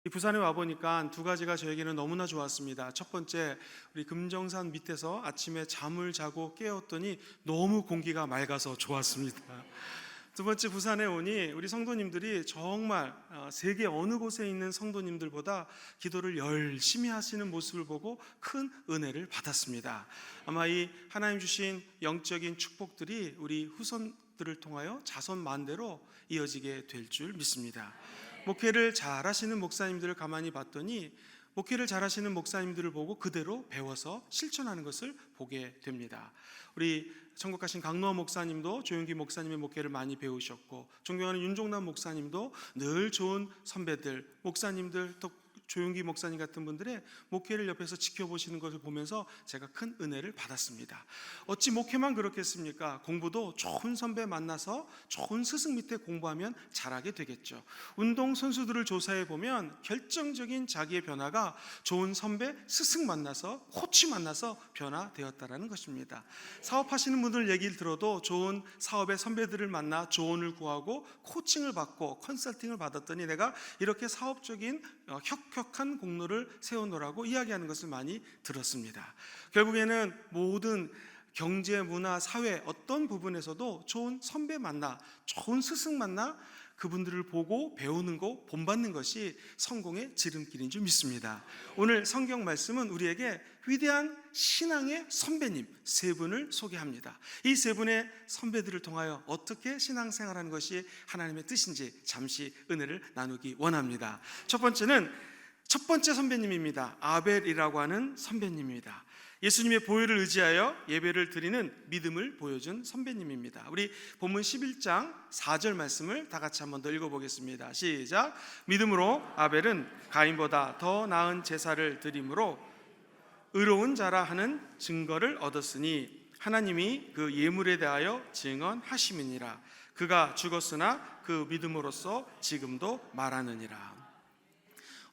부산에 와보니까 두 가지가 저에게는 너무나 좋았습니다. 첫 번째, 우리 금정산 밑에서 아침에 잠을 자고 깨었더니 너무 공기가 맑아서 좋았습니다. 두 번째, 부산에 오니 우리 성도님들이 정말 세계 어느 곳에 있는 성도님들보다 기도를 열심히 하시는 모습을 보고 큰 은혜를 받았습니다. 아마 이 하나님 주신 영적인 축복들이 우리 후손들을 통하여 자손 만대로 이어지게 될 줄 믿습니다. 목회를 잘하시는 목사님들을 가만히 봤더니 목회를 잘하시는 목사님들을 보고 그대로 배워서 실천하는 것을 보게 됩니다. 우리 천국 가신 강노아 목사님도 조용기 목사님의 목회를 많이 배우셨고, 존경하는 윤종남 목사님도 늘 좋은 선배들, 목사님들, 또 조용기 목사님 같은 분들의 목회를 옆에서 지켜보시는 것을 보면서 제가 큰 은혜를 받았습니다. 어찌 목회만 그렇겠습니까? 공부도 좋은 선배 만나서 좋은 스승 밑에 공부하면 잘하게 되겠죠. 운동 선수들을 조사해 보면 결정적인 자기의 변화가 좋은 선배, 스승 만나서, 코치 만나서 변화되었다라는 것입니다. 사업하시는 분들 얘기를 들어도 좋은 사업의 선배들을 만나 조언을 구하고 코칭을 받고 컨설팅을 받았더니 내가 이렇게 사업적인 혁혁한 공로를 세워놓으라고 이야기하는 것을 많이 들었습니다. 결국에는 모든 경제, 문화, 사회 어떤 부분에서도 좋은 선배 만나, 좋은 스승 만나 그분들을 보고 배우는 거, 본받는 것이 성공의 지름길인 줄 믿습니다. 오늘 성경 말씀은 우리에게 위대한 신앙의 선배님 세 분을 소개합니다. 이 세 분의 선배들을 통하여 어떻게 신앙생활하는 것이 하나님의 뜻인지 잠시 은혜를 나누기 원합니다. 첫 번째 선배님입니다. 아벨이라고 하는 선배님입니다. 예수님의 보혈을 의지하여 예배를 드리는 믿음을 보여준 선배님입니다. 우리 본문 11장 4절 말씀을 다 같이 한번 더 읽어보겠습니다. 시작. 믿음으로 아벨은 가인보다 더 나은 제사를 드림으로 의로운 자라 하는 증거를 얻었으니 하나님이 그 예물에 대하여 증언하심이니라. 그가 죽었으나 그 믿음으로써 지금도 말하느니라.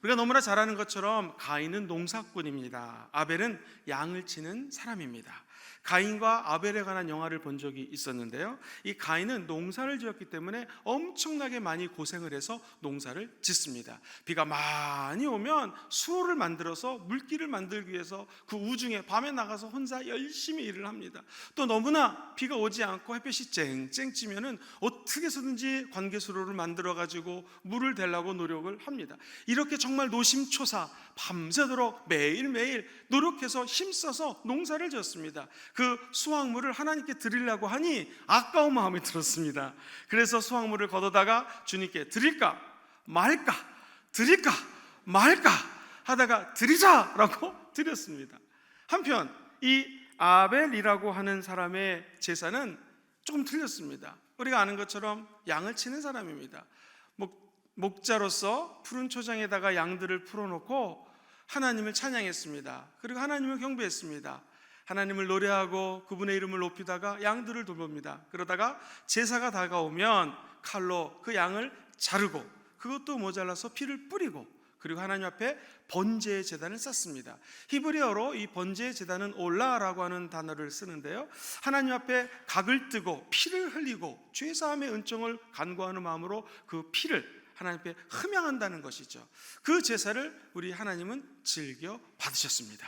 우리가 너무나 잘 아는 것처럼 가인은 농사꾼입니다. 아벨은 양을 치는 사람입니다. 가인과 아벨에 관한 영화를 본 적이 있었는데요, 이 가인은 농사를 지었기 때문에 엄청나게 많이 고생을 해서 농사를 짓습니다. 비가 많이 오면 수로를 만들어서 물길을 만들기 위해서 그 우중에 밤에 나가서 혼자 열심히 일을 합니다. 또 너무나 비가 오지 않고 햇볕이 쨍쨍 찌면은 어떻게 해서든지 관계수로를 만들어 가지고 물을 대려고 노력을 합니다. 이렇게 정말 노심초사 밤새도록 매일매일 노력해서 힘써서 농사를 지었습니다. 그 수확물을 하나님께 드리려고 하니 아까운 마음이 들었습니다. 그래서 수확물을 걷어다가 주님께 드릴까 말까 드릴까 말까 하다가 드리자라고 드렸습니다. 한편 이 아벨이라고 하는 사람의 제사는 조금 틀렸습니다. 우리가 아는 것처럼 양을 치는 사람입니다. 목자로서 푸른 초장에다가 양들을 풀어놓고 하나님을 찬양했습니다. 그리고 하나님을 경배했습니다. 하나님을 노래하고 그분의 이름을 높이다가 양들을 돌봅니다. 그러다가 제사가 다가오면 칼로 그 양을 자르고 그것도 모자라서 피를 뿌리고 그리고 하나님 앞에 번제의 제단을 쌓습니다. 히브리어로 이 번제의 제단은 올라라고 하는 단어를 쓰는데요, 하나님 앞에 각을 뜨고 피를 흘리고 죄사함의 은총을 간구하는 마음으로 그 피를 하나님 앞에 흠양한다는 것이죠. 그 제사를 우리 하나님은 즐겨 받으셨습니다.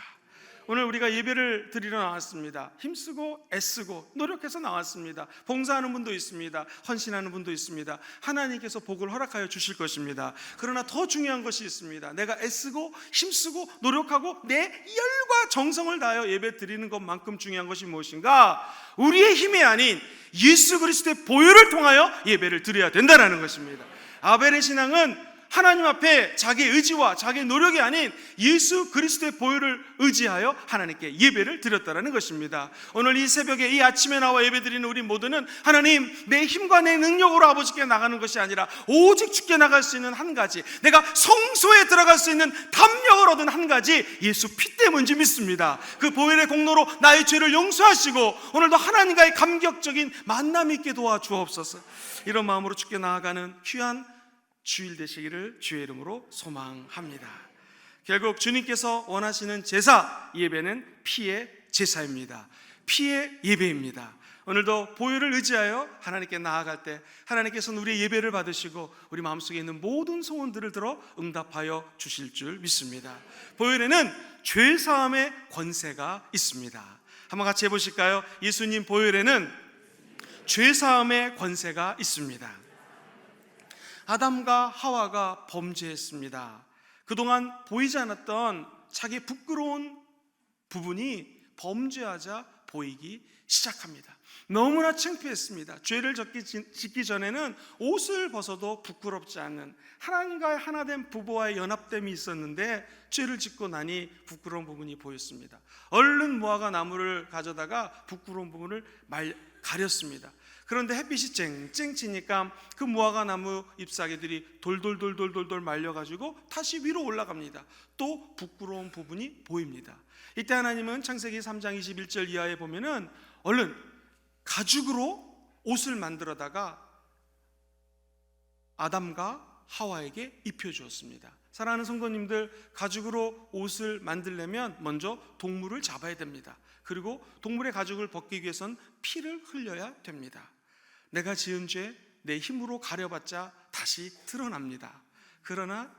오늘 우리가 예배를 드리러 나왔습니다. 힘쓰고 애쓰고 노력해서 나왔습니다. 봉사하는 분도 있습니다. 헌신하는 분도 있습니다. 하나님께서 복을 허락하여 주실 것입니다. 그러나 더 중요한 것이 있습니다. 내가 애쓰고 힘쓰고 노력하고 내 열과 정성을 다하여 예배 드리는 것만큼 중요한 것이 무엇인가? 우리의 힘이 아닌 예수 그리스도의 보혈을 통하여 예배를 드려야 된다는 것입니다. 아벨의 신앙은 하나님 앞에 자기의 의지와 자기의 노력이 아닌 예수 그리스도의 보혈을 의지하여 하나님께 예배를 드렸다는 것입니다. 오늘 이 새벽에 이 아침에 나와 예배드리는 우리 모두는 하나님, 내 힘과 내 능력으로 아버지께 나가는 것이 아니라 오직 주께 나갈 수 있는 한 가지, 내가 성소에 들어갈 수 있는 담력을 얻은 한 가지, 예수 피 때문인지 믿습니다. 그 보혈의 공로로 나의 죄를 용서하시고 오늘도 하나님과의 감격적인 만남이 있게 도와주옵소서. 이런 마음으로 주께 나아가는 귀한 주일 되시기를 주의 이름으로 소망합니다. 결국 주님께서 원하시는 제사, 예배는 피의 제사입니다. 피의 예배입니다. 오늘도 보혈을 의지하여 하나님께 나아갈 때 하나님께서는 우리의 예배를 받으시고 우리 마음속에 있는 모든 소원들을 들어 응답하여 주실 줄 믿습니다. 보혈에는 죄사함의 권세가 있습니다. 한번 같이 해보실까요? 예수님 보혈에는 죄사함의 권세가 있습니다. 아담과 하와가 범죄했습니다. 그동안 보이지 않았던 자기의 부끄러운 부분이 범죄하자 보이기 시작합니다. 너무나 창피했습니다. 죄를 짓기 전에는 옷을 벗어도 부끄럽지 않은 하나님과의 하나된 부부와의 연합됨이 있었는데 죄를 짓고 나니 부끄러운 부분이 보였습니다. 얼른 무화과 나무를 가져다가 부끄러운 부분을 가렸습니다. 그런데 햇빛이 쨍쨍 치니까 그 무화과 나무 잎사귀들이 돌돌돌돌돌 말려가지고 다시 위로 올라갑니다. 또 부끄러운 부분이 보입니다. 이때 하나님은 창세기 3장 21절 이하에 보면은 얼른 가죽으로 옷을 만들어다가 아담과 하와에게 입혀주었습니다. 사랑하는 성도님들, 가죽으로 옷을 만들려면 먼저 동물을 잡아야 됩니다. 그리고 동물의 가죽을 벗기 위해선 피를 흘려야 됩니다. 내가 지은 죄 내 힘으로 가려봤자 다시 드러납니다. 그러나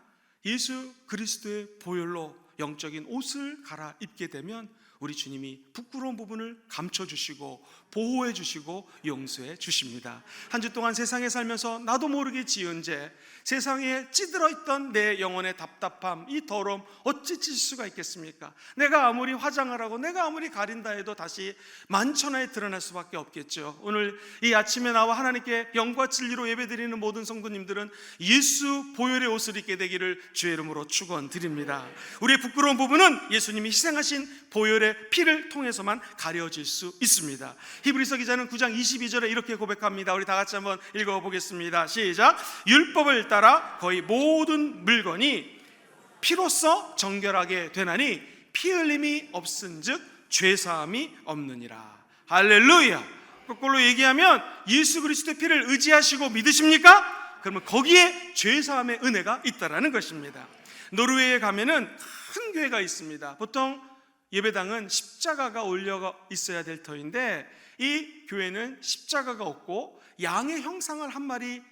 예수 그리스도의 보혈로 영적인 옷을 갈아입게 되면 우리 주님이 부끄러운 부분을 감춰주시고 보호해주시고 용서해주십니다. 한 주 동안 세상에 살면서 나도 모르게 지은 죄, 세상에 찌들어있던 내 영혼의 답답함, 이 더러움 어찌 찢을 수가 있겠습니까? 내가 아무리 화장을 하고 내가 아무리 가린다 해도 다시 만천하에 드러날 수밖에 없겠죠. 오늘 이 아침에 나와 하나님께 영과 진리로 예배드리는 모든 성도님들은 예수 보혈의 옷을 입게 되기를 주의 이름으로 축원드립니다. 우리의 부끄러운 부분은 예수님이 희생하신 보혈의 피를 통해서만 가려질 수 있습니다. 히브리서 기자는 9장 22절에 이렇게 고백합니다. 우리 다 같이 한번 읽어보겠습니다. 시작. 율법을 따라 거의 모든 물건이 피로써 정결하게 되나니 피 흘림이 없은즉 죄사함이 없느니라. 할렐루야. 거꾸로 얘기하면 예수 그리스도의 피를 의지하시고 믿으십니까? 그러면 거기에 죄사함의 은혜가 있다라는 것입니다. 노르웨이에 가면은 큰 교회가 있습니다. 보통 예배당은 십자가가 올려 있어야 될 터인데 이 교회는 십자가가 없고 양의 형상을 한 마리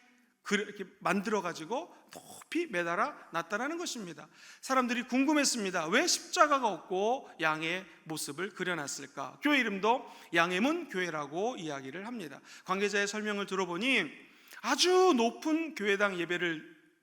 이렇게 만들어 가지고 높이 매달아 놨다라는 것입니다. 사람들이 궁금했습니다. 왜 십자가가 없고 양의 모습을 그려놨을까? 교회 이름도 양의 문 교회라고 이야기를 합니다. 관계자의 설명을 들어보니 아주 높은 교회당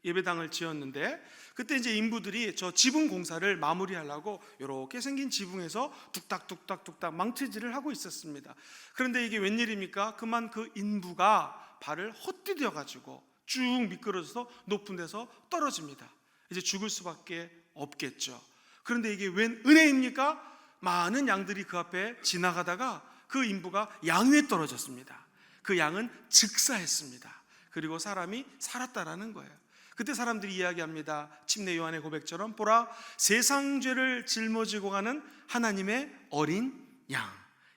예배당을 지었는데 그때 이제 인부들이 저 지붕 공사를 마무리하려고 이렇게 생긴 지붕에서 뚝딱뚝딱뚝딱 망치질을 하고 있었습니다. 그런데 이게 웬일입니까? 그만 그 인부가 발을 헛디뎌 가지고 쭉 미끄러져서 높은 데서 떨어집니다. 이제 죽을 수밖에 없겠죠. 그런데 이게 웬 은혜입니까? 많은 양들이 그 앞에 지나가다가 그 인부가 양 위에 떨어졌습니다. 그 양은 즉사했습니다. 그리고 사람이 살았다라는 거예요. 그때 사람들이 이야기합니다. 침례 요한의 고백처럼 보라 세상 죄를 짊어지고 가는 하나님의 어린 양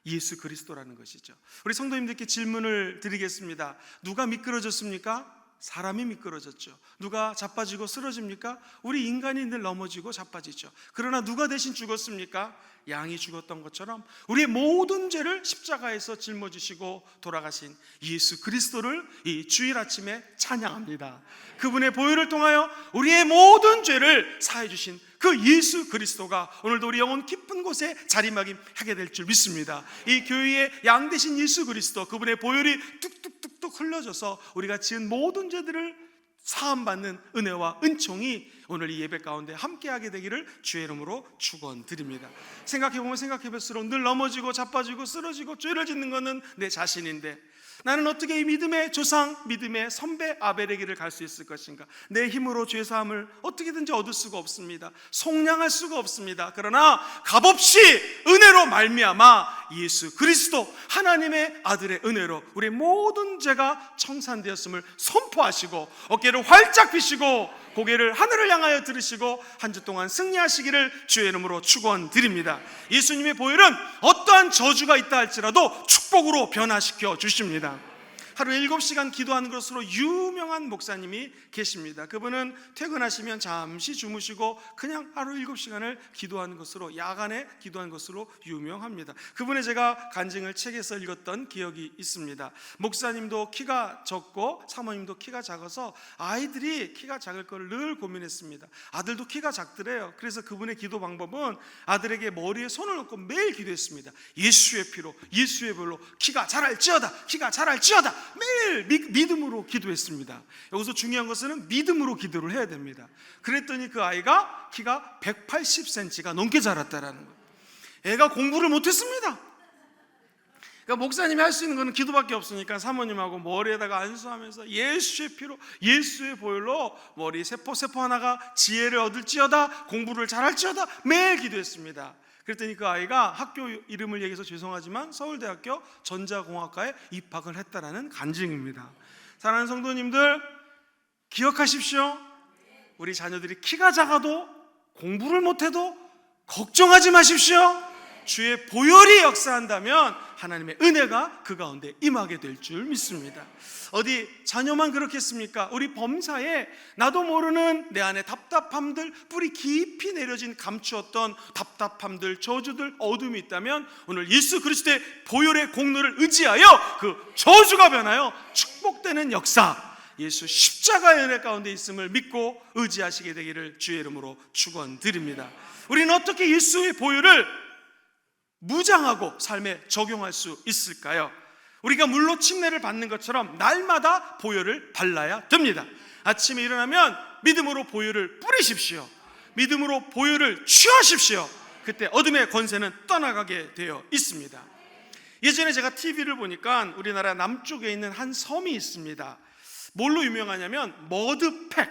예수 그리스도라는 것이죠. 우리 성도님들께 질문을 드리겠습니다. 누가 미끄러졌습니까? 사람이 미끄러졌죠. 누가 자빠지고 쓰러집니까? 우리 인간이 늘 넘어지고 자빠지죠. 그러나 누가 대신 죽었습니까? 양이 죽었던 것처럼 우리의 모든 죄를 십자가에서 짊어지시고 돌아가신 예수 그리스도를 이 주일 아침에 찬양합니다. 그분의 보혈을 통하여 우리의 모든 죄를 사해 주신 그 예수 그리스도가 오늘도 우리 영혼 깊은 곳에 자리매김하게 될 줄 믿습니다. 이 교회의 양 되신 예수 그리스도, 그분의 보혈이 뚝뚝뚝뚝 흘러져서 우리가 지은 모든 죄들을 사함받는 은혜와 은총이 오늘 이 예배 가운데 함께하게 되기를 주의 이름으로 축원드립니다. 생각해보면 생각해볼수록 늘 넘어지고 자빠지고 쓰러지고 죄를 짓는 것은 내 자신인데 나는 어떻게 이 믿음의 조상, 믿음의 선배 아벨의 길을 갈 수 있을 것인가? 내 힘으로 죄사함을 어떻게든지 얻을 수가 없습니다. 속량할 수가 없습니다. 그러나 값없이 은혜로 말미암아 예수 그리스도 하나님의 아들의 은혜로 우리의 모든 죄가 청산되었음을 선포하시고 어깨를 활짝 펴시고 고개를 하늘을 향하여 들으시고 한 주 동안 승리하시기를 주의 이름으로 축원드립니다. 예수님의 보혈은 어떠한 저주가 있다 할지라도 축복으로 변화시켜 주십니다. 하루 7시간 기도하는 것으로 유명한 목사님이 계십니다. 그분은 퇴근하시면 잠시 주무시고 그냥 하루 7시간을 기도하는 것으로, 야간에 기도하는 것으로 유명합니다. 그분의 제가 간증을 책에서 읽었던 기억이 있습니다. 목사님도 키가 적고 사모님도 키가 작아서 아이들이 키가 작을 걸 늘 고민했습니다. 아들도 키가 작더래요. 그래서 그분의 기도 방법은 아들에게 머리에 손을 얹고 매일 기도했습니다. 예수의 피로, 예수의 볼로 키가 자랄지어다, 키가 자랄지어다. 매일 믿음으로 기도했습니다. 여기서 중요한 것은 믿음으로 기도를 해야 됩니다. 그랬더니 그 아이가 키가 180cm가 넘게 자랐다라는 거예요. 애가 공부를 못했습니다. 그러니까 목사님이 할 수 있는 것은 기도밖에 없으니까 사모님하고 머리에다가 안수하면서 예수의 피로, 예수의 보혈로 머리 세포 하나가 지혜를 얻을지어다, 공부를 잘할지어다 매일 기도했습니다. 그랬더니 그 아이가 학교 이름을 얘기해서 죄송하지만 서울대학교 전자공학과에 입학을 했다라는 간증입니다. 사랑하는 성도님들, 기억하십시오. 우리 자녀들이 키가 작아도 공부를 못해도 걱정하지 마십시오. 주의 보혈이 역사한다면 하나님의 은혜가 그 가운데 임하게 될 줄 믿습니다. 어디 자녀만 그렇겠습니까? 우리 범사에 나도 모르는 내 안에 답답함들, 뿌리 깊이 내려진 감추었던 답답함들, 저주들, 어둠이 있다면 오늘 예수 그리스도의 보혈의 공로를 의지하여 그 저주가 변하여 축복되는 역사, 예수 십자가의 은혜 가운데 있음을 믿고 의지하시게 되기를 주의 이름으로 축원드립니다. 우리는 어떻게 예수의 보혈을 무장하고 삶에 적용할 수 있을까요? 우리가 물로 침례를 받는 것처럼 날마다 보혈을 발라야 됩니다. 아침에 일어나면 믿음으로 보혈을 뿌리십시오. 믿음으로 보혈을 취하십시오. 그때 어둠의 권세는 떠나가게 되어 있습니다. 예전에 제가 TV를 보니까 우리나라 남쪽에 있는 한 섬이 있습니다. 뭘로 유명하냐면 머드팩,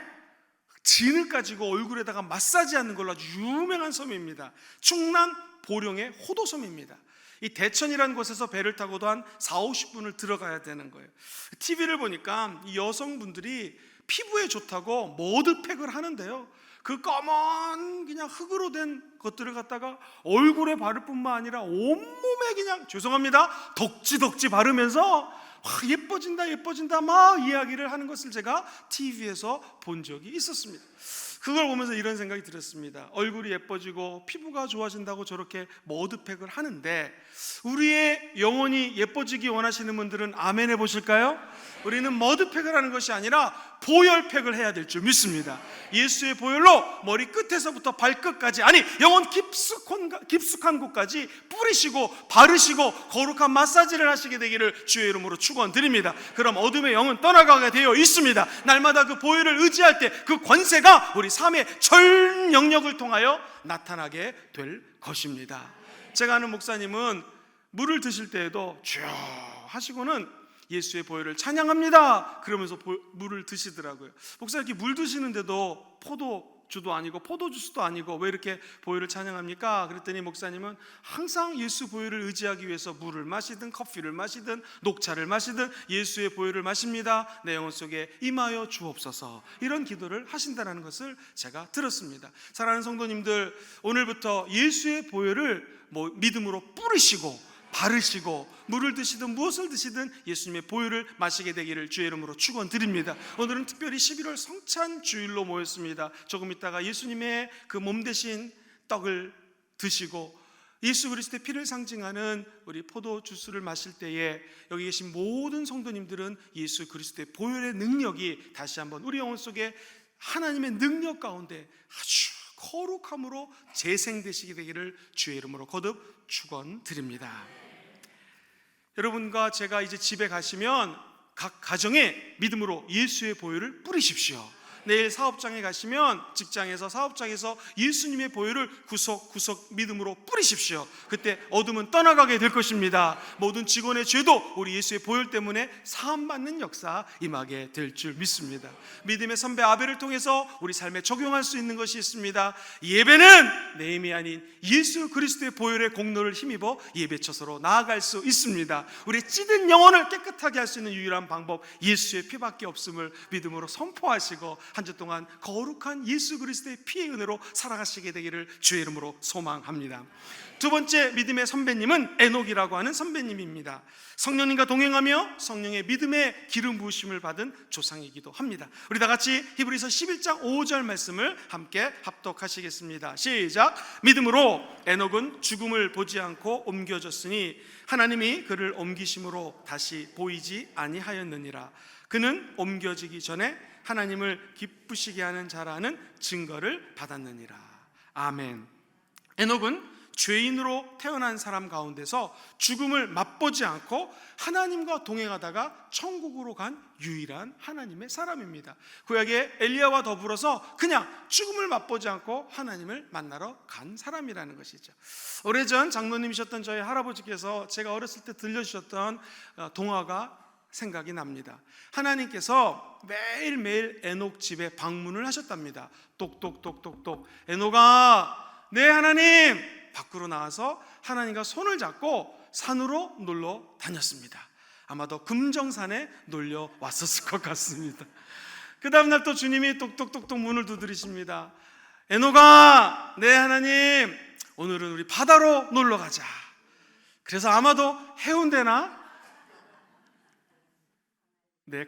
진을 가지고 얼굴에다가 마사지하는 걸로 아주 유명한 섬입니다. 충남 보령의 호도섬입니다. 이 대천이라는 곳에서 배를 타고도 한 40-50분을 들어가야 되는 거예요. TV를 보니까 이 여성분들이 피부에 좋다고 머드팩을 하는데요, 그 검은 그냥 흙으로 된 것들을 갖다가 얼굴에 바를 뿐만 아니라 온몸에 그냥, 죄송합니다, 덕지덕지 바르면서 예뻐진다 막 이야기를 하는 것을 제가 TV에서 본 적이 있었습니다. 그걸 보면서 이런 생각이 들었습니다. 얼굴이 예뻐지고 피부가 좋아진다고 저렇게 머드팩을 하는데 우리의 영혼이 예뻐지기 원하시는 분들은 아멘 해보실까요? 우리는 머드팩을 하는 것이 아니라 보혈팩을 해야 될 줄 믿습니다. 예수의 보혈로 머리 끝에서부터 발끝까지, 아니 영혼 깊숙한 곳까지 뿌리시고 바르시고 거룩한 마사지를 하시게 되기를 주의 이름으로 축원드립니다. 그럼 어둠의 영은 떠나가게 되어 있습니다. 날마다 그 보혈을 의지할 때 그 권세가 우리 삶의 전 영역을 통하여 나타나게 될 것입니다. 제가 아는 목사님은 물을 드실 때에도 쭉 하시고는 예수의 보혈을 찬양합니다 그러면서 물을 드시더라고요. 목사님, 이렇게 물 드시는데도 포도주도 아니고 포도주스도 아니고 왜 이렇게 보혈을 찬양합니까? 그랬더니 목사님은 항상 예수 보혈을 의지하기 위해서 물을 마시든 커피를 마시든 녹차를 마시든 예수의 보혈을 마십니다. 내 영혼 속에 임하여 주옵소서, 이런 기도를 하신다는 것을 제가 들었습니다. 사랑하는 성도님들, 오늘부터 예수의 보혈을 믿음으로 뿌리시고 바르시고 물을 드시든 무엇을 드시든 예수님의 보혈을 마시게 되기를 주의 이름으로 축원드립니다. 오늘은 특별히 11월 성찬 주일로 모였습니다. 조금 있다가 예수님의 그 몸 대신 떡을 드시고 예수 그리스도의 피를 상징하는 우리 포도 주스를 마실 때에 여기 계신 모든 성도님들은 예수 그리스도의 보혈의 능력이 다시 한번 우리 영혼 속에 하나님의 능력 가운데 아주 거룩함으로 재생되시게 되기를 주의 이름으로 거듭 축원드립니다. 여러분과 제가 이제 집에 가시면 각 가정에 믿음으로 예수의 보혈을 뿌리십시오. 내일 사업장에 가시면 직장에서 사업장에서 예수님의 보혈을 구석구석 믿음으로 뿌리십시오. 그때 어둠은 떠나가게 될 것입니다. 모든 직원의 죄도 우리 예수의 보혈 때문에 사함받는 역사 임하게 될 줄 믿습니다. 믿음의 선배 아벨을 통해서 우리 삶에 적용할 수 있는 것이 있습니다. 예배는 내 힘이 아닌 예수 그리스도의 보혈의 공로를 힘입어 예배처소로 나아갈 수 있습니다. 우리 찌든 영혼을 깨끗하게 할 수 있는 유일한 방법, 예수의 피밖에 없음을 믿음으로 선포하시고 한 주 동안 거룩한 예수 그리스도의 피의 은혜로 살아가시게 되기를 주의 이름으로 소망합니다. 두 번째 믿음의 선배님은 에녹이라고 하는 선배님입니다. 성령님과 동행하며 성령의 믿음의 기름 부으심을 받은 조상이기도 합니다. 우리 다 같이 히브리서 11장 5절 말씀을 함께 합독하시겠습니다. 시작. 믿음으로 에녹은 죽음을 보지 않고 옮겨졌으니 하나님이 그를 옮기심으로 다시 보이지 아니하였느니라. 그는 옮겨지기 전에 하나님을 기쁘시게 하는 자라는 증거를 받았느니라. 아멘. 에녹은 죄인으로 태어난 사람 가운데서 죽음을 맛보지 않고 하나님과 동행하다가 천국으로 간 유일한 하나님의 사람입니다. 구약의 엘리야와 더불어서 그냥 죽음을 맛보지 않고 하나님을 만나러 간 사람이라는 것이죠. 오래전 장로님이셨던 저희 할아버지께서 제가 어렸을 때 들려주셨던 동화가 생각이 납니다. 하나님께서 매일매일 에녹 집에 방문을 하셨답니다. 똑똑똑똑똑. 에녹아, 네 하나님. 밖으로 나와서 하나님과 손을 잡고 산으로 놀러 다녔습니다. 아마도 금정산에 놀려 왔었을 것 같습니다. 그 다음날 또 주님이 똑똑똑똑 문을 두드리십니다. 에녹아, 네 하나님, 오늘은 우리 바다로 놀러 가자. 그래서 아마도 해운대나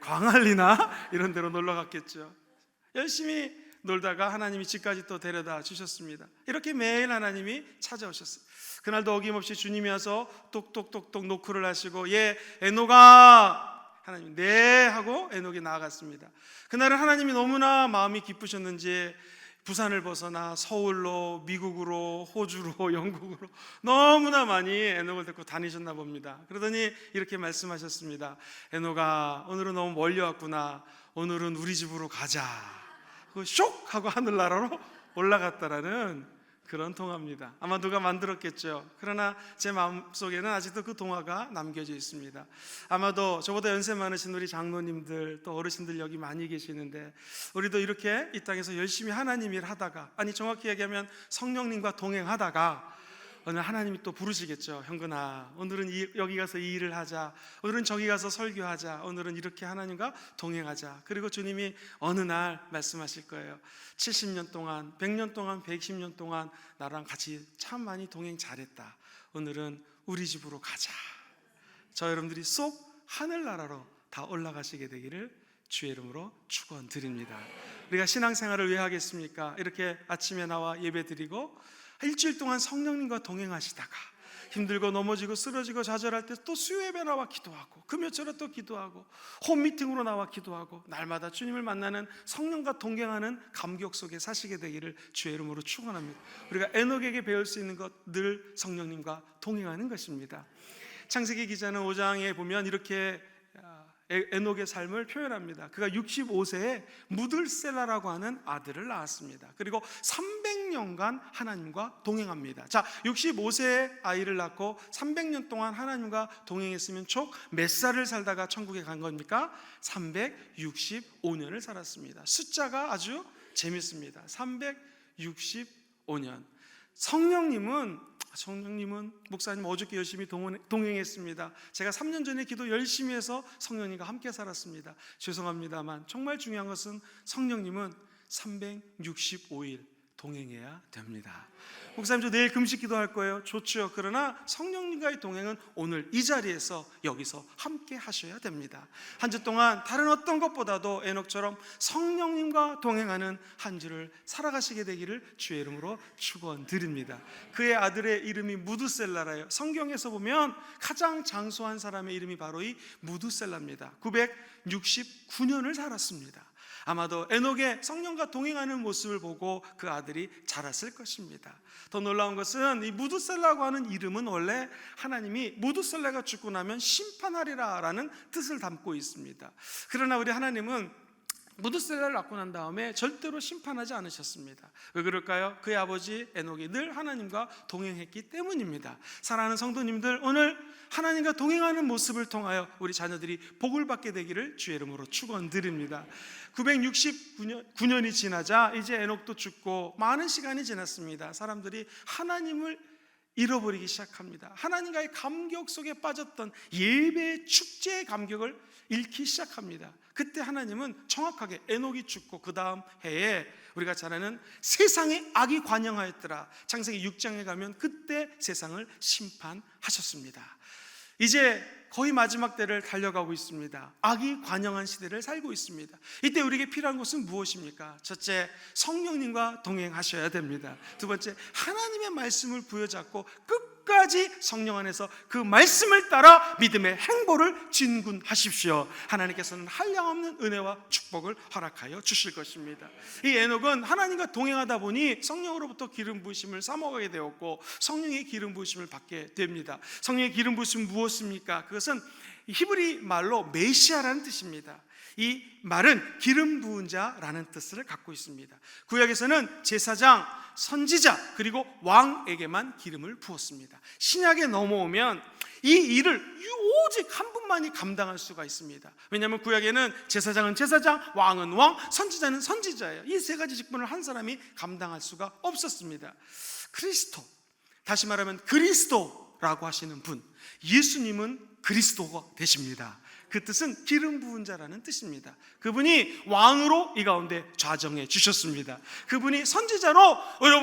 광안리나 이런 데로 놀러 갔겠죠. 열심히 놀다가 하나님이 집까지 또 데려다 주셨습니다. 이렇게 매일 하나님이 찾아오셨어요. 그날도 어김없이 주님이 와서 똑똑똑똑 노크를 하시고, 예, 에녹아, 하나님 네 하고 에녹이 나아갔습니다. 그날은 하나님이 너무나 마음이 기쁘셨는지 부산을 벗어나 서울로, 미국으로, 호주로, 영국으로 너무나 많이 에녹을 데리고 다니셨나 봅니다. 그러더니 이렇게 말씀하셨습니다. 에녹아, 오늘은 너무 멀리 왔구나. 오늘은 우리 집으로 가자. 쇽 하고 하늘나라로 올라갔다라는 그런 동화입니다. 아마 누가 만들었겠죠. 그러나 제 마음속에는 아직도 그 동화가 남겨져 있습니다. 아마도 저보다 연세 많으신 우리 장로님들 또 어르신들 여기 많이 계시는데, 우리도 이렇게 이 땅에서 열심히 하나님 일 하다가, 아니 정확히 얘기하면 성령님과 동행하다가 오늘 하나님이 또 부르시겠죠. 형근아, 오늘은 여기 가서 이 일을 하자. 오늘은 저기 가서 설교하자. 오늘은 이렇게 하나님과 동행하자. 그리고 주님이 어느 날 말씀하실 거예요. 70년 동안, 100년 동안, 110년 동안 나랑 같이 참 많이 동행 잘했다. 오늘은 우리 집으로 가자. 저 여러분들이 쏙 하늘나라로 다 올라가시게 되기를 주의 이름으로 축원드립니다. 우리가 신앙생활을 왜 하겠습니까? 이렇게 아침에 나와 예배드리고 일주일 동안 성령님과 동행하시다가 힘들고 넘어지고 쓰러지고 좌절할 때 또 수요예배 나와 기도하고, 금요철에 또 기도하고, 홈미팅으로 나와 기도하고, 날마다 주님을 만나는 성령과 동행하는 감격 속에 사시게 되기를 주의 이름으로 축원합니다. 우리가 에녹에게 배울 수 있는 것, 늘 성령님과 동행하는 것입니다. 창세기 기자는 5장에 보면 이렇게 에녹의 삶을 표현합니다. 그가 65세에 무들셀라라고 하는 아들을 낳았습니다. 그리고 300년간 하나님과 동행합니다. 자, 65세에 아이를 낳고 300년 동안 하나님과 동행했으면 총 몇 살을 살다가 천국에 간 겁니까? 365년을 살았습니다. 숫자가 아주 재밌습니다. 365년. 성령님은 목사님 어저께 열심히 동행했습니다. 제가 3년 전에 기도 열심히 해서 성령님과 함께 살았습니다. 죄송합니다만 정말 중요한 것은 성령님은 365일 동행해야 됩니다. 목사님 저 내일 금식 기도할 거예요. 좋죠. 그러나 성령님과의 동행은 오늘 이 자리에서 여기서 함께 하셔야 됩니다. 한 주 동안 다른 어떤 것보다도 에녹처럼 성령님과 동행하는 한 주를 살아가시게 되기를 주의 이름으로 축원드립니다. 그의 아들의 이름이 무두셀라라요. 성경에서 보면 가장 장수한 사람의 이름이 바로 이 무두셀라입니다. 969년을 살았습니다. 아마도 에녹의 성령과 동행하는 모습을 보고 그 아들이 자랐을 것입니다. 더 놀라운 것은 이 무두셀라고 하는 이름은 원래 하나님이 무두셀라가 죽고 나면 심판하리라 라는 뜻을 담고 있습니다. 그러나 우리 하나님은 무두셀라를 낳고 난 다음에 절대로 심판하지 않으셨습니다. 왜 그럴까요? 그의 아버지 에녹이 늘 하나님과 동행했기 때문입니다. 사랑하는 성도님들, 오늘 하나님과 동행하는 모습을 통하여 우리 자녀들이 복을 받게 되기를 주의 이름으로 축원드립니다. 969년이 지나자 이제 에녹도 죽고 많은 시간이 지났습니다. 사람들이 하나님을 잃어버리기 시작합니다. 하나님과의 감격 속에 빠졌던 예배의 축제의 감격을 잃기 시작합니다. 그때 하나님은 정확하게 에녹이 죽고 그 다음 해에 우리가 잘 아는 세상에 악이 관영하였더라, 창세기 6장에 가면 그때 세상을 심판하셨습니다. 이제 거의 마지막 때를 달려가고 있습니다. 악이 관영한 시대를 살고 있습니다. 이때 우리에게 필요한 것은 무엇입니까? 첫째, 성령님과 동행하셔야 됩니다. 두 번째, 하나님의 말씀을 부여잡고 끝까지 성령 안에서 그 말씀을 따라 믿음의 행보를 진군하십시오. 하나님께서는 한량없는 은혜와 축복을 허락하여 주실 것입니다. 이 에녹은 하나님과 동행하다 보니 성령으로부터 기름 부으심을 사모하게 되었고 성령의 기름 부으심을 받게 됩니다. 성령의 기름 부으심은 무엇입니까? 그것은 히브리 말로 메시아라는 뜻입니다. 이 말은 기름 부은 자라는 뜻을 갖고 있습니다. 구약에서는 제사장, 선지자 그리고 왕에게만 기름을 부었습니다. 신약에 넘어오면 이 일을 오직 한 분만이 감당할 수가 있습니다. 왜냐하면 구약에는 제사장은 제사장, 왕은 왕, 선지자는 선지자예요. 이 세 가지 직분을 한 사람이 감당할 수가 없었습니다. 그리스도, 다시 말하면 그리스도라고 하시는 분, 예수님은 그리스도가 되십니다. 그 뜻은 기름 부은 자라는 뜻입니다. 그분이 왕으로 이 가운데 좌정해 주셨습니다. 그분이 선지자로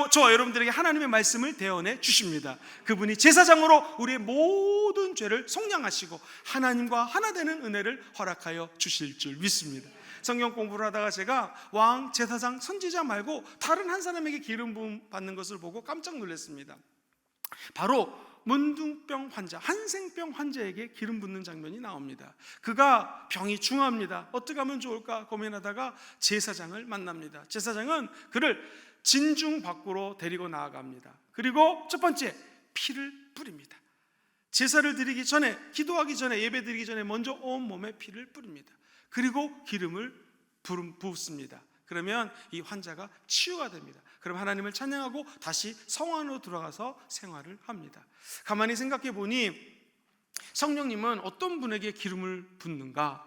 저와 여러분들에게 하나님의 말씀을 대언해 주십니다. 그분이 제사장으로 우리의 모든 죄를 속량하시고 하나님과 하나 되는 은혜를 허락하여 주실 줄 믿습니다. 성경 공부를 하다가 제가 왕, 제사장, 선지자 말고 다른 한 사람에게 기름 부음 받는 것을 보고 깜짝 놀랐습니다. 바로 문둥병 환자, 한생병 환자에게 기름 붓는 장면이 나옵니다. 그가 병이 중합니다. 어떻게 하면 좋을까 고민하다가 제사장을 만납니다. 제사장은 그를 진중 밖으로 데리고 나아갑니다. 그리고 첫 번째, 피를 뿌립니다. 제사를 드리기 전에, 기도하기 전에, 예배 드리기 전에 먼저 온몸에 피를 뿌립니다. 그리고 기름을 붓습니다. 그러면 이 환자가 치유가 됩니다. 그럼 하나님을 찬양하고 다시 성 안으로 들어가서 생활을 합니다. 가만히 생각해 보니 성령님은 어떤 분에게 기름을 붓는가?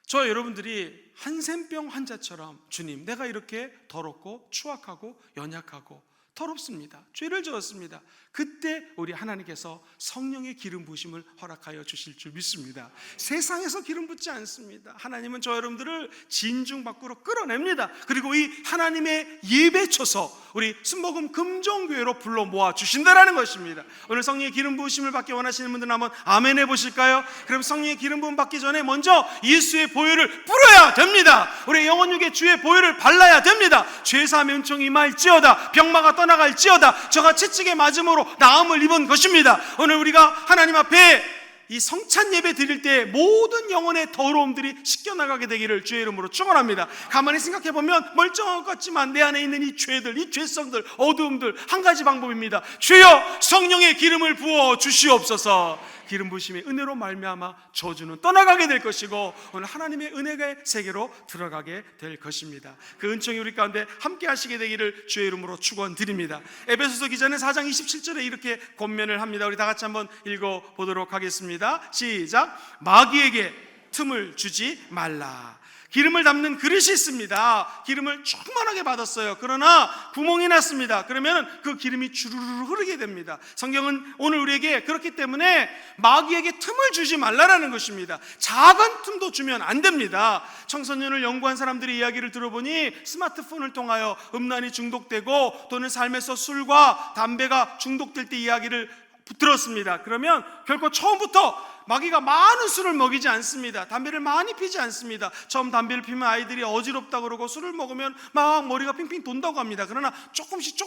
저 여러분들이 한센병 환자처럼 주님, 내가 이렇게 더럽고 추악하고 연약하고 더럽습니다. 죄를 지었습니다. 그때 우리 하나님께서 성령의 기름 부으심을 허락하여 주실 줄 믿습니다. 세상에서 기름 붓지 않습니다. 하나님은 저 여러분들을 진중 밖으로 끌어냅니다. 그리고 이 하나님의 예배초서 우리 순복음 금종교회로 불러 모아 주신다라는 것입니다. 오늘 성령의 기름 부으심을 받기 원하시는 분들은 한번 아멘 해보실까요? 그럼 성령의 기름 부음 받기 전에 먼저 예수의 보혈을 뿌려야 됩니다. 우리 영혼육의 주의 보혈을 발라야 됩니다. 죄사함의 은총이 임할지어다, 병마가 떠나갈지어다, 저가 채찍에 맞음으로 나음을 입은 것입니다. 오늘 우리가 하나님 앞에 이 성찬 예배 드릴 때 모든 영혼의 더러움들이 씻겨나가게 되기를 주의 이름으로 축원합니다. 가만히 생각해 보면 멀쩡한 것 같지만 내 안에 있는 이 죄들, 이 죄성들, 어두움들, 한 가지 방법입니다. 주여 성령의 기름을 부어 주시옵소서. 기름 부으심의 은혜로 말미암아 저주는 떠나가게 될 것이고 오늘 하나님의 은혜의 세계로 들어가게 될 것입니다. 그 은총이 우리 가운데 함께 하시게 되기를 주의 이름으로 축원드립니다. 에베소서 기자는 4장 27절에 이렇게 권면을 합니다. 우리 다 같이 한번 읽어보도록 하겠습니다. 시작. 마귀에게 틈을 주지 말라. 기름을 담는 그릇이 있습니다. 기름을 충만하게 받았어요. 그러나 구멍이 났습니다. 그러면 그 기름이 주르르 흐르게 됩니다. 성경은 오늘 우리에게 그렇기 때문에 마귀에게 틈을 주지 말라라는 것입니다. 작은 틈도 주면 안 됩니다. 청소년을 연구한 사람들의 이야기를 들어보니 스마트폰을 통하여 음란이 중독되고 또는 삶에서 술과 담배가 중독될 때 이야기를 들었습니다. 그러면 결코 처음부터 마귀가 많은 술을 먹이지 않습니다. 담배를 많이 피지 않습니다. 처음 담배를 피면 아이들이 어지럽다 그러고 술을 먹으면 막 머리가 핑핑 돈다고 합니다. 그러나 조금씩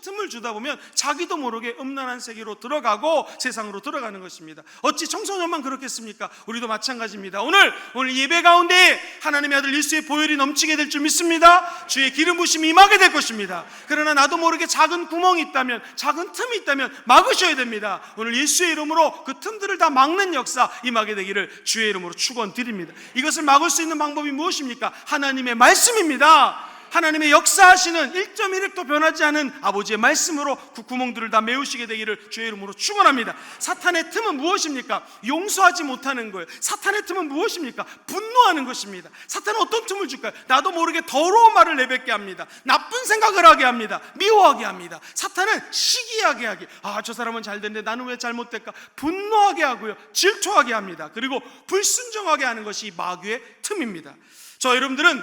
틈을 주다 보면 자기도 모르게 음란한 세계로 들어가고 세상으로 들어가는 것입니다. 어찌 청소년만 그렇겠습니까? 우리도 마찬가지입니다. 오늘 예배 가운데 하나님의 아들 예수의 보혈이 넘치게 될 줄 믿습니다. 주의 기름 부으심이 임하게 될 것입니다. 그러나 나도 모르게 작은 구멍이 있다면, 작은 틈이 있다면 막으셔야 됩니다. 오늘 예수의 이름으로 그 틈들을 다 막는 역사 임하게 되기를 주의 이름으로 축원드립니다. 이것을 막을 수 있는 방법이 무엇입니까? 하나님의 말씀입니다. 하나님의 역사하시는 1.1획도 변하지 않은 아버지의 말씀으로 그 구멍들을 다 메우시게 되기를 주의 이름으로 축원합니다. 사탄의 틈은 무엇입니까? 용서하지 못하는 거예요. 사탄의 틈은 무엇입니까? 분노하는 것입니다. 사탄은 어떤 틈을 줄까요? 나도 모르게 더러운 말을 내뱉게 합니다. 나쁜 생각을 하게 합니다. 미워하게 합니다. 사탄은 시기하게 하게, 저 사람은 잘 됐는데 나는 왜 잘못될까? 분노하게 하고요, 질투하게 합니다. 그리고 불순종하게 하는 것이 마귀의 틈입니다. 저 여러분들은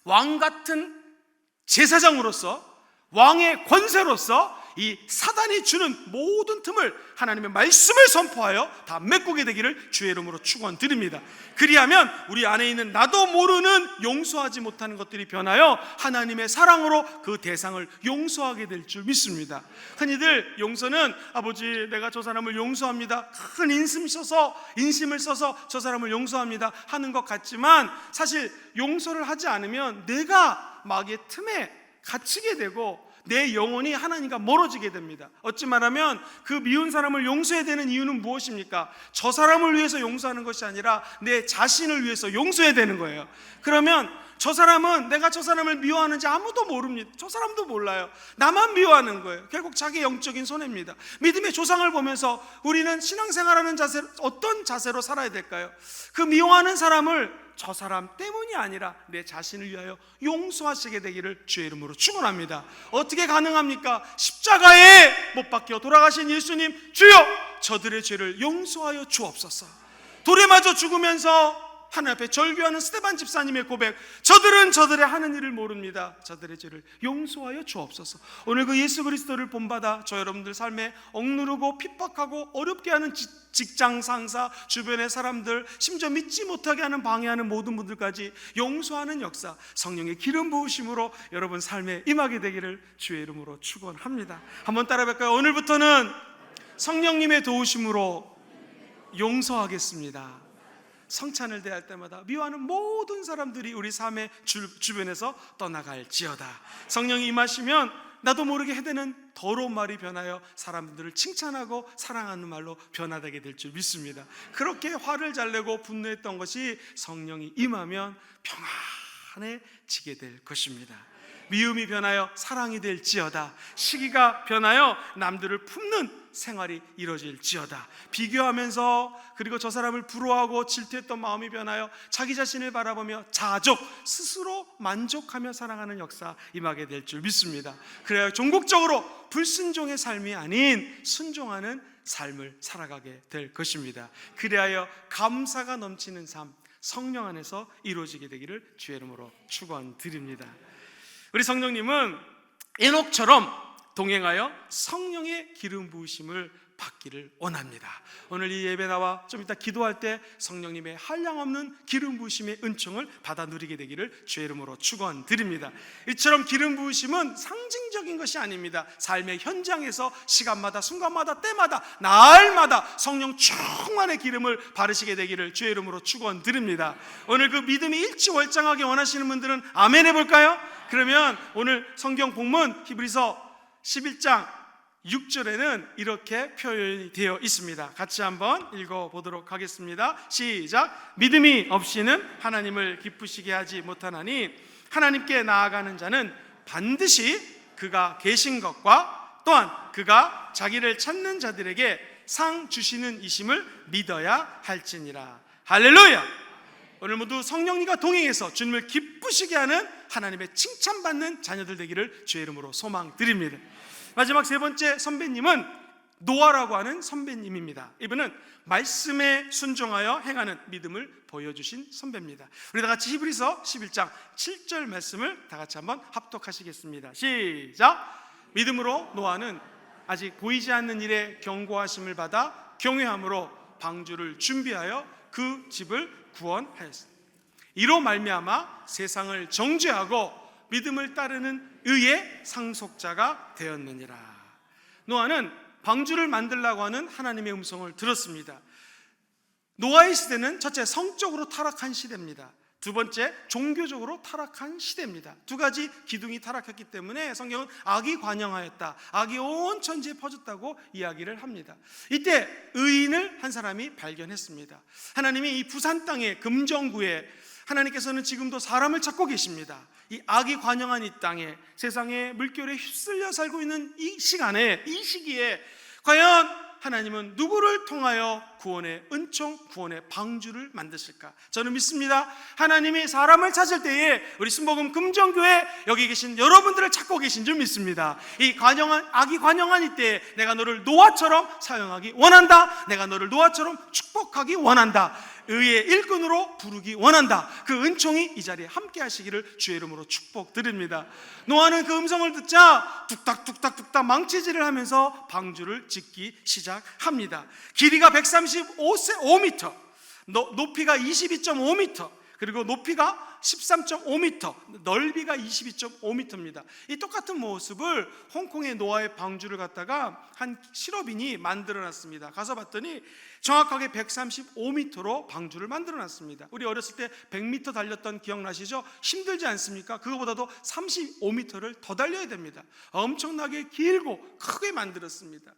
왕 같은 제사장으로서, 왕의 권세로서 이 사단이 주는 모든 틈을 하나님의 말씀을 선포하여 다 메꾸게 되기를 주의 이름으로 축원드립니다. 그리하면 우리 안에 있는 나도 모르는 용서하지 못하는 것들이 변하여 하나님의 사랑으로 그 대상을 용서하게 될 줄 믿습니다. 흔히들 용서는 아버지 내가 저 사람을 용서합니다, 큰 인심을 써서 저 사람을 용서합니다 하는 것 같지만, 사실 용서를 하지 않으면 내가 마귀의 틈에 갇히게 되고 내 영혼이 하나님과 멀어지게 됩니다. 어찌 말하면 그 미운 사람을 용서해야 되는 이유는 무엇입니까? 저 사람을 위해서 용서하는 것이 아니라 내 자신을 위해서 용서해야 되는 거예요. 그러면 내가 저 사람을 미워하는지 아무도 모릅니다. 저 사람도 몰라요. 나만 미워하는 거예요. 결국 자기 영적인 손해입니다. 믿음의 조상을 보면서 우리는 신앙생활하는 어떤 자세로 살아야 될까요? 그 미워하는 사람을 저 사람 때문이 아니라 내 자신을 위하여 용서하시게 되기를 주의 이름으로 축원합니다. 어떻게 가능합니까? 십자가에 못 박혀 돌아가신 예수님, 주여 저들의 죄를 용서하여 주옵소서. 돌에 맞아 죽으면서 하늘 앞에 절규하는 스데반 집사님의 고백, 저들은 저들의 하는 일을 모릅니다. 저들의 죄를 용서하여 주옵소서. 오늘 그 예수 그리스도를 본받아 저 여러분들 삶에 억누르고 핍박하고 어렵게 하는 직장 상사, 주변의 사람들, 심지어 믿지 못하게 하는 방해하는 모든 분들까지 용서하는 역사, 성령의 기름 부으심으로 여러분 삶에 임하게 되기를 주의 이름으로 축원합니다. 한번 따라 볼까요? 오늘부터는 성령님의 도우심으로 용서하겠습니다. 성찬을 대할 때마다 미워하는 모든 사람들이 우리 삶의 주변에서 떠나갈지어다. 성령이 임하시면 나도 모르게 해대는 더러운 말이 변하여 사람들을 칭찬하고 사랑하는 말로 변화되게 될 줄 믿습니다. 그렇게 화를 잘 내고 분노했던 것이 성령이 임하면 평안해지게 될 것입니다. 미움이 변하여 사랑이 될지어다. 시기가 변하여 남들을 품는 생활이 이루어질지어다. 비교하면서, 그리고 저 사람을 부러워하고 질투했던 마음이 변하여 자기 자신을 바라보며 자족, 스스로 만족하며 살아가는 역사 임하게 될 줄 믿습니다. 그래야 종국적으로 불순종의 삶이 아닌 순종하는 삶을 살아가게 될 것입니다. 그래야 감사가 넘치는 삶, 성령 안에서 이루어지게 되기를 주의 이름으로 축원드립니다. 우리 성령님은 에녹처럼 동행하여 성령의 기름 부으심을 받기를 원합니다. 오늘 이 예배 나와 좀 이따 기도할 때 성령님의 한량없는 기름 부으심의 은총을 받아 누리게 되기를 주의 이름으로 축원드립니다. 이처럼 기름 부으심은 상징적인 것이 아닙니다. 삶의 현장에서 시간마다, 순간마다, 때마다, 날마다 성령 충만의 기름을 바르시게 되기를 주의 이름으로 축원드립니다. 오늘 그 믿음이 일치월장하게 원하시는 분들은 아멘 해볼까요? 그러면 오늘 성경 본문 히브리서 11장 6절에는 이렇게 표현이 되어 있습니다. 같이 한번 읽어보도록 하겠습니다. 시작. 믿음이 없이는 하나님을 기쁘시게 하지 못하나니 하나님께 나아가는 자는 반드시 그가 계신 것과 또한 그가 자기를 찾는 자들에게 상 주시는 이심을 믿어야 할지니라. 할렐루야. 오늘 모두 성령님과 동행해서 주님을 기쁘시게 하는 하나님의 칭찬받는 자녀들 되기를 주의 이름으로 소망드립니다. 마지막 세 번째 선배님은 노아라고 하는 선배님입니다. 이분은 말씀에 순종하여 행하는 믿음을 보여주신 선배입니다. 우리 다 같이 히브리서 11장 7절 말씀을 다 같이 한번 합독하시겠습니다. 시작. 믿음으로 노아는 아직 보이지 않는 일에 경고하심을 받아 경외함으로 방주를 준비하여 그 집을 구원하였습니다. 이로 말미암아 세상을 정죄하고 믿음을 따르는 의의 상속자가 되었느니라. 노아는 방주를 만들라고 하는 하나님의 음성을 들었습니다. 노아의 시대는 첫째, 성적으로 타락한 시대입니다. 두 번째, 종교적으로 타락한 시대입니다. 두 가지 기둥이 타락했기 때문에 성경은 악이 관영하였다, 악이 온 천지에 퍼졌다고 이야기를 합니다. 이때 의인을 한 사람이 발견했습니다. 하나님이 이 부산 땅의 금정구에 하나님께서는 지금도 사람을 찾고 계십니다. 이 악이 관영한 이 땅에, 세상의 물결에 휩쓸려 살고 있는 이 시간에, 이 시기에 과연 하나님은 누구를 통하여 구원의 은총, 구원의 방주를 만드실까? 저는 믿습니다. 하나님이 사람을 찾을 때에 우리 순복음 금정교회 여기 계신 여러분들을 찾고 계신 줄 믿습니다. 이 악이 관영한 이때에 내가 너를 노아처럼 사용하기 원한다. 내가 너를 노아처럼 축복하기 원한다. 의의 일꾼으로 부르기 원한다. 그 은총이 이 자리에 함께 하시기를 주의 이름으로 축복드립니다. 노아는 그 음성을 듣자 뚝딱뚝딱뚝딱 망치질을 하면서 방주를 짓기 시작합니다. 길이가 135m, 높이가 22.5m, 그리고 높이가 13.5m, 넓이가 22.5m입니다. 이 똑같은 모습을 홍콩의 노아의 방주를 갖다가 한 실업인이 만들어놨습니다. 가서 봤더니 정확하게 135m로 방주를 만들어놨습니다. 우리 어렸을 때 100m 달렸던 기억나시죠? 힘들지 않습니까? 그거보다도 35m를 더 달려야 됩니다. 엄청나게 길고 크게 만들었습니다.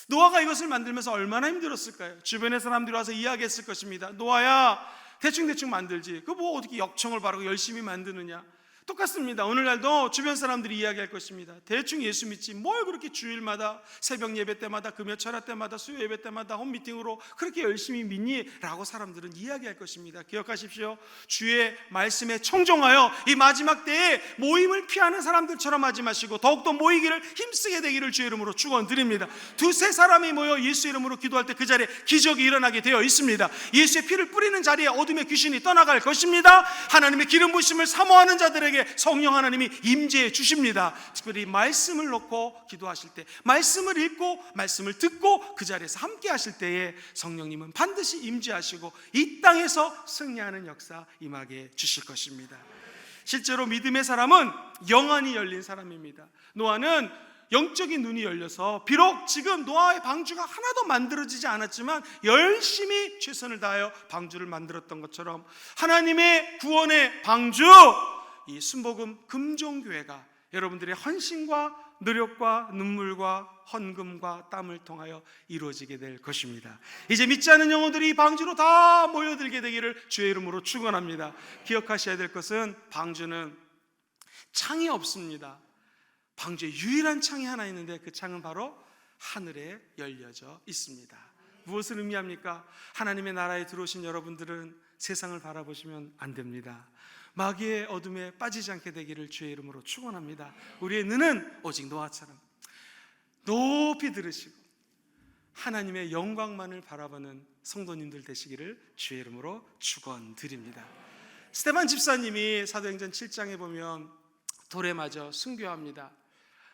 노아가 이것을 만들면서 얼마나 힘들었을까요? 주변의 사람들이 와서 이야기했을 것입니다. 노아야, 대충 만들지, 그 뭐 어떻게 역청을 바르고 열심히 만드느냐. 똑같습니다. 오늘날도 주변 사람들이 이야기할 것입니다. 대충 예수 믿지 뭘 그렇게 주일마다 새벽 예배 때마다 금요 철야 때마다 수요 예배 때마다 홈미팅으로 그렇게 열심히 믿니? 라고 사람들은 이야기할 것입니다. 기억하십시오. 주의 말씀에 청종하여 이 마지막 때에 모임을 피하는 사람들처럼 하지 마시고 더욱더 모이기를 힘쓰게 되기를 주의 이름으로 축원드립니다. 두세 사람이 모여 예수 이름으로 기도할 때 그 자리에 기적이 일어나게 되어 있습니다. 예수의 피를 뿌리는 자리에 어둠의 귀신이 떠나갈 것입니다. 하나님의 기름 부으심을 사모하는 자들에게 성령 하나님이 임재해 주십니다. 특별히 말씀을 놓고 기도하실 때, 말씀을 읽고 말씀을 듣고 그 자리에서 함께 하실 때에 성령님은 반드시 임재하시고 이 땅에서 승리하는 역사 임하게 주실 것입니다. 실제로 믿음의 사람은 영안이 열린 사람입니다. 노아는 영적인 눈이 열려서 비록 지금 노아의 방주가 하나도 만들어지지 않았지만 열심히 최선을 다하여 방주를 만들었던 것처럼 하나님의 구원의 방주, 이 순복음 금종교회가 여러분들의 헌신과 노력과 눈물과 헌금과 땀을 통하여 이루어지게 될 것입니다. 이제 믿지 않는 영혼들이 이 방주로 다 모여들게 되기를 주의 이름으로 축원합니다. 기억하셔야 될 것은 방주는 창이 없습니다. 방주에 유일한 창이 하나 있는데 그 창은 바로 하늘에 열려져 있습니다. 무엇을 의미합니까? 하나님의 나라에 들어오신 여러분들은 세상을 바라보시면 안 됩니다. 마귀의 어둠에 빠지지 않게 되기를 주의 이름으로 축원합니다. 우리의 눈은 오직 노아처럼 높이 들으시고 하나님의 영광만을 바라보는 성도님들 되시기를 주의 이름으로 축원드립니다. 스데반 집사님이 사도행전 7장에 보면 돌에 맞아 순교합니다.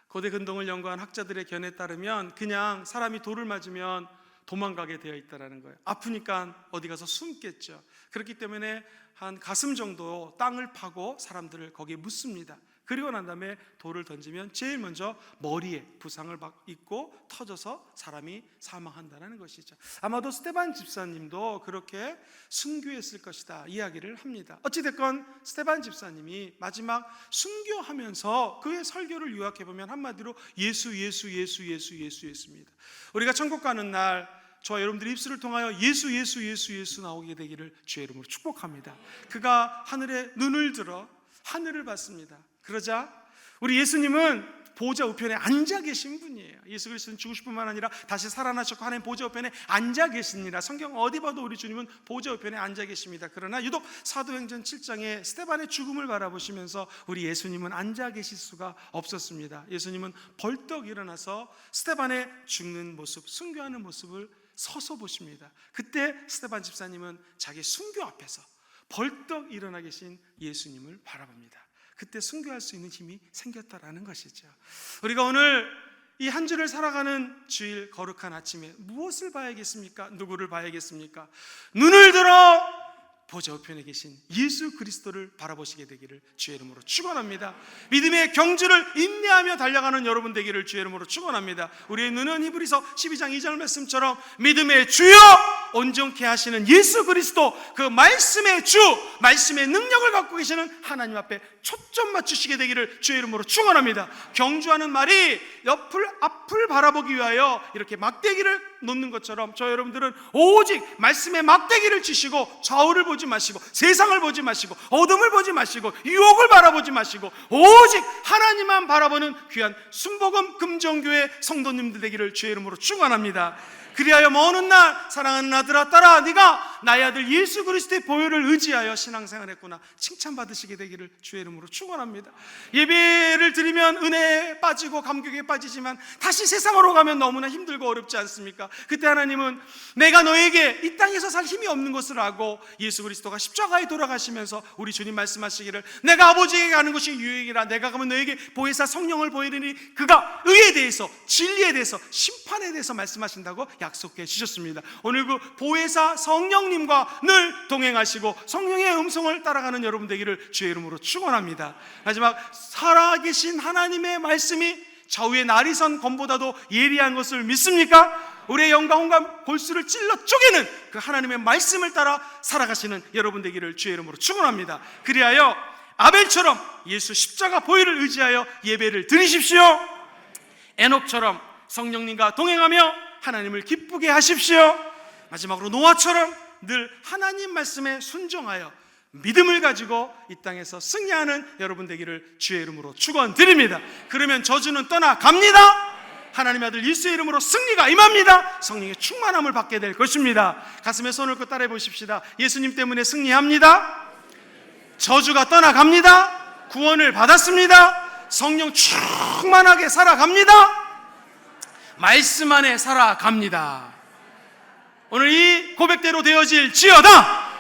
고대 근동을 연구한 학자들의 견해에 따르면 그냥 사람이 돌을 맞으면 도망가게 되어 있다는 거예요. 아프니까 어디 가서 숨겠죠. 그렇기 때문에 한 가슴 정도 땅을 파고 사람들을 거기에 묻습니다. 그리고 난 다음에 돌을 던지면 제일 먼저 머리에 부상을 입고 터져서 사람이 사망한다는 것이죠. 아마도 스데반 집사님도 그렇게 순교했을 것이다 이야기를 합니다. 어찌됐건 스데반 집사님이 마지막 순교하면서 그의 설교를 요약해보면 한마디로 예수입니다. 우리가 천국 가는 날 저와 여러분들의 입술을 통하여 예수 나오게 되기를 주의 이름으로 축복합니다. 그가 하늘에 눈을 들어 하늘을 봤습니다. 그러자 우리 예수님은 보좌 우편에 앉아 계신 분이에요. 예수 그리스도는 죽으실 뿐만 아니라 다시 살아나셨고 하나님 보좌 우편에 앉아 계십니다. 성경 어디 봐도 우리 주님은 보좌 우편에 앉아 계십니다. 그러나 유독 사도행전 7장에 스데반의 죽음을 바라보시면서 우리 예수님은 앉아 계실 수가 없었습니다. 예수님은 벌떡 일어나서 스데반의 죽는 모습, 순교하는 모습을 서서 보십니다. 그때 스데반 집사님은 자기 순교 앞에서 벌떡 일어나 계신 예수님을 바라봅니다. 그때 순교할 수 있는 힘이 생겼다라는 것이죠. 우리가 오늘 이 한 주를 살아가는 주일 거룩한 아침에 무엇을 봐야겠습니까? 누구를 봐야겠습니까? 눈을 들어 보좌 우편에 계신 예수 그리스도를 바라보시게 되기를 주의 이름으로 축원합니다. 믿음의 경주를 인내하며 달려가는 여러분 되기를 주의 이름으로 축원합니다. 우리의 눈은 히브리서 12장 2절 말씀처럼 믿음의 주요 온전케 하시는 예수 그리스도, 그 말씀의 주, 말씀의 능력을 갖고 계시는 하나님 앞에 초점 맞추시게 되기를 주의 이름으로 축원합니다. 경주하는 말이 앞을 바라보기 위하여 이렇게 막대기를 놓는 것처럼 저 여러분들은 오직 말씀의 막대기를 치시고 좌우를 보지 마시고 세상을 보지 마시고 어둠을 보지 마시고 유혹을 바라보지 마시고 오직 하나님만 바라보는 귀한 순복음 금정교회 성도님들 되기를 주의 이름으로 축원합니다. 그리하여 먼 훗날 사랑하는 아들아 딸아 네가 나의 아들 예수 그리스도의 보혈을 의지하여 신앙생활했구나 칭찬받으시게 되기를 주의 이름으로 축원합니다. 예배를 드리면 은혜에 빠지고 감격에 빠지지만 다시 세상으로 가면 너무나 힘들고 어렵지 않습니까? 그때 하나님은 내가 너에게 이 땅에서 살 힘이 없는 것을 알고 예수 그리스도가 십자가에 돌아가시면서 우리 주님 말씀하시기를 내가 아버지에게 가는 것이 유익이라 내가 가면 너에게 보혜사 성령을 보이리니 그가 의에 대해서 진리에 대해서 심판에 대해서 말씀하신다고 약속해 주셨습니다. 오늘 그 보혜사 성령님과 늘 동행하시고 성령의 음성을 따라가는 여러분 되기를 주의 이름으로 축원합니다. 마지막 살아계신 하나님의 말씀이 좌우의 나리선 검보다도 예리한 것을 믿습니까? 우리의 영과 혼과 골수를 찔러 쪼개는 그 하나님의 말씀을 따라 살아가시는 여러분 되기를 주의 이름으로 축원합니다. 그리하여 아벨처럼 예수 십자가 보혈을 의지하여 예배를 드리십시오. 에녹처럼 성령님과 동행하며 하나님을 기쁘게 하십시오. 마지막으로 노아처럼 늘 하나님 말씀에 순종하여 믿음을 가지고 이 땅에서 승리하는 여러분 되기를 주의 이름으로 축원드립니다. 그러면 저주는 떠나갑니다. 하나님의 아들 예수의 이름으로 승리가 임합니다. 성령의 충만함을 받게 될 것입니다. 가슴에 손을 얹고 따라해 보십시다. 예수님 때문에 승리합니다. 저주가 떠나갑니다. 구원을 받았습니다. 성령 충만하게 살아갑니다. 말씀 안에 살아갑니다. 오늘 이 고백대로 되어질지어다.